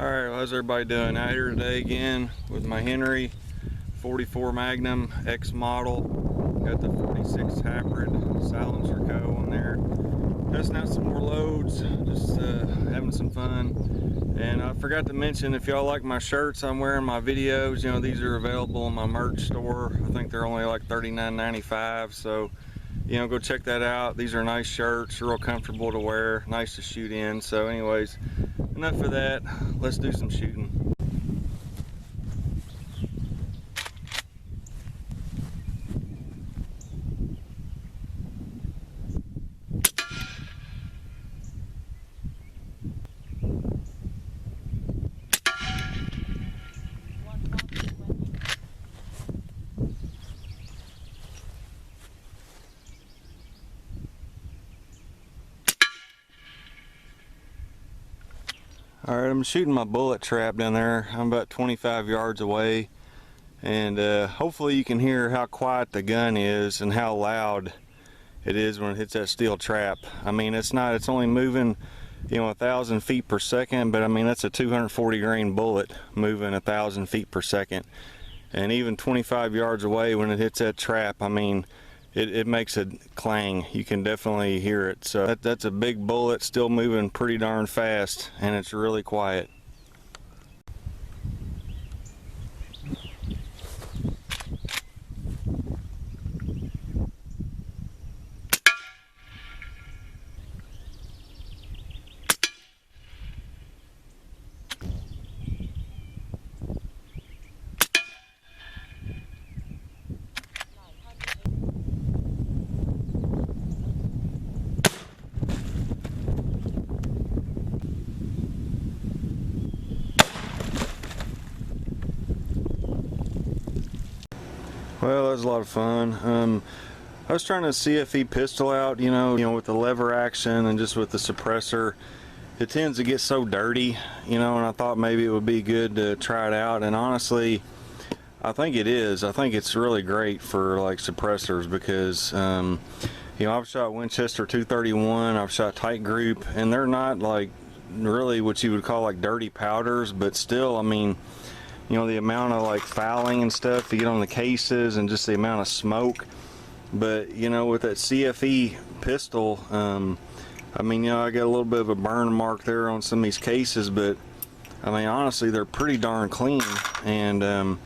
Alright, well, how's everybody doing? Out here today again with my Henry 44 Magnum X model. Got the 46 hybrid silencer co on there. Testing out some more loads, just having some fun. And I forgot to mention, if y'all like my shirts I'm wearing, my videos, you know, these are available in my merch store. I think they're only like $39.95, so you know, go check that out. These are nice shirts, real comfortable to wear, nice to shoot in. So anyways, enough of that, let's do some shooting. Alright, I'm shooting my bullet trap down there. I'm about 25 yards away, and hopefully you can hear how quiet the gun is and how loud it is when it hits that steel trap. I mean, it's only moving, you know, 1,000 feet per second, but I mean, that's a 240 grain bullet moving 1,000 feet per second. And even 25 yards away when it hits that trap, I mean, it makes a clang. You can definitely hear it. So that's a big bullet, still moving pretty darn fast, and it's really quiet. Well, that was a lot of fun. I was trying to CFE Pistol out, you know, with the lever action and just with the suppressor. It tends to get so dirty, you know, and I thought maybe it would be good to try it out. And honestly, I think it is. I think it's really great for like suppressors because, you know, I've shot Winchester 231, I've shot tight group, and they're not like really what you would call like dirty powders, but still, I mean, you know, the amount of like fouling and stuff you get on the cases and just the amount of smoke. But you know, with that CFE pistol, I mean, you know, I got a little bit of a burn mark there on some of these cases, but I mean, honestly, they're pretty darn clean, and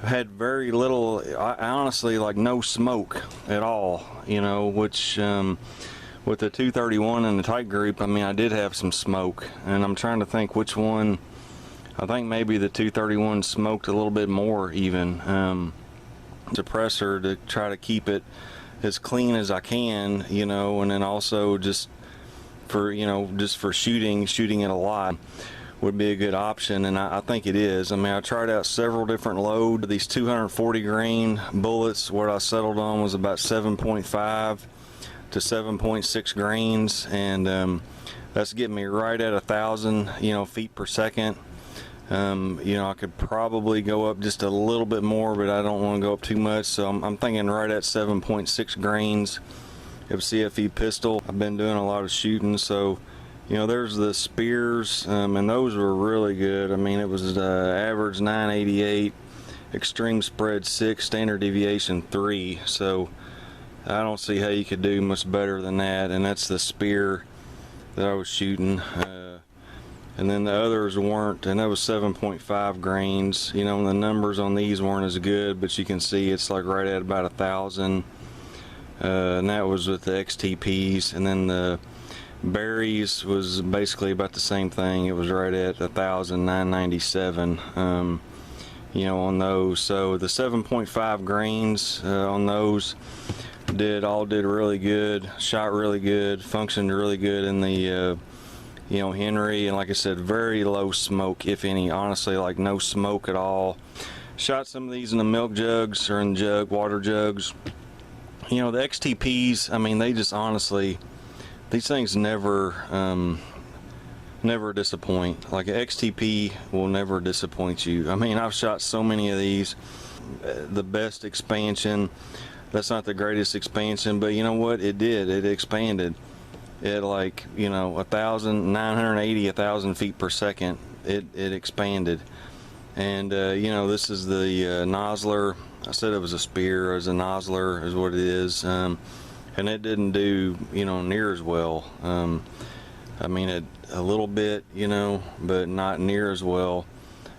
had very little, I honestly, like no smoke at all, you know, which with the 231 and the tight group, I mean, I did have some smoke, and I'm trying to think which one. I think maybe the 231 smoked a little bit more even. Suppressor to try to keep it as clean as I can, you know, and then also just for, you know, just for shooting it a lot would be a good option, and I think it is. I mean, I tried out several different loads. These 240 grain bullets, what I settled on was about 7.5 to 7.6 grains, and that's getting me right at 1,000, you know, feet per second. You know, I could probably go up just a little bit more, but I don't want to go up too much, so I'm thinking right at 7.6 grains of CFE pistol. I've been doing a lot of shooting, so you know, there's the spears, and those were really good. I mean, it was average 988, extreme spread 6, standard deviation 3, so I don't see how you could do much better than that. And that's the spear that I was shooting. And then the others weren't, and that was 7.5 grains. You know, the numbers on these weren't as good, but you can see it's like right at about 1,000. And that was with the XTPs. And then the berries was basically about the same thing. It was right at 1,997. You know, on those. So the 7.5 grains on those all did really good, shot really good, functioned really good in the you know, Henry, and like I said, very low smoke, if any. Honestly, like no smoke at all. Shot some of these in the milk jugs, or in water jugs. You know, the XTPs, I mean, they just honestly, these things never disappoint. Like an XTP will never disappoint you. I mean, I've shot so many of these. The best expansion, that's not the greatest expansion, but you know what, it did, it expanded at like, you know, 1,000 feet per second, it expanded. And you know, this is the nozzler. I said it was a spear, as a nozzler is what it is, and it didn't do, you know, near as well. I mean, a little bit, you know, but not near as well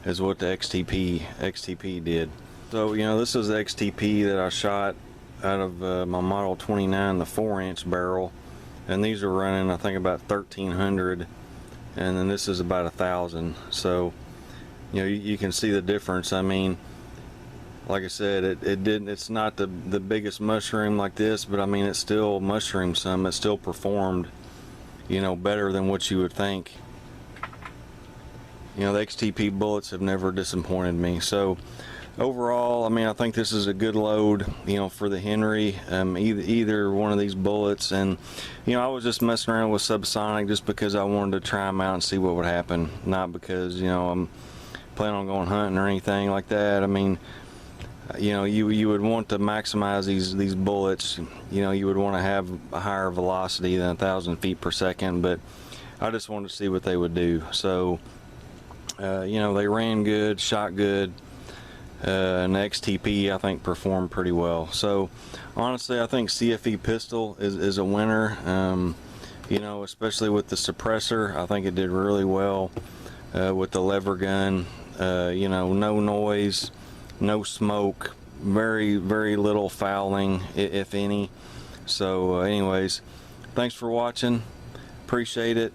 as what the XTP did. So, you know, this is the XTP that I shot out of my Model 29, the 4-inch barrel, and these are running, I think, about 1,300, and then this is about 1,000. So, you know, you can see the difference. I mean, like I said, it's not the biggest mushroom like this, but I mean, it still mushroomed some. It still performed, you know, better than what you would think. You know, the XTP bullets have never disappointed me. So overall, I mean, I think this is a good load, you know, for the Henry, either one of these bullets. And you know, I was just messing around with Subsonic just because I wanted to try them out and see what would happen, not because, you know, I'm planning on going hunting or anything like that. I mean, you know, you would want to maximize these bullets. You know, you would want to have a higher velocity than 1,000 feet per second, but I just wanted to see what they would do. So you know, they ran good, shot good, and the XTP, I think, performed pretty well. So honestly, I think CFE Pistol is a winner. You know, especially with the suppressor, I think it did really well with the lever gun. You know, no noise, no smoke, very little fouling, if any. So anyways, thanks for watching, appreciate it.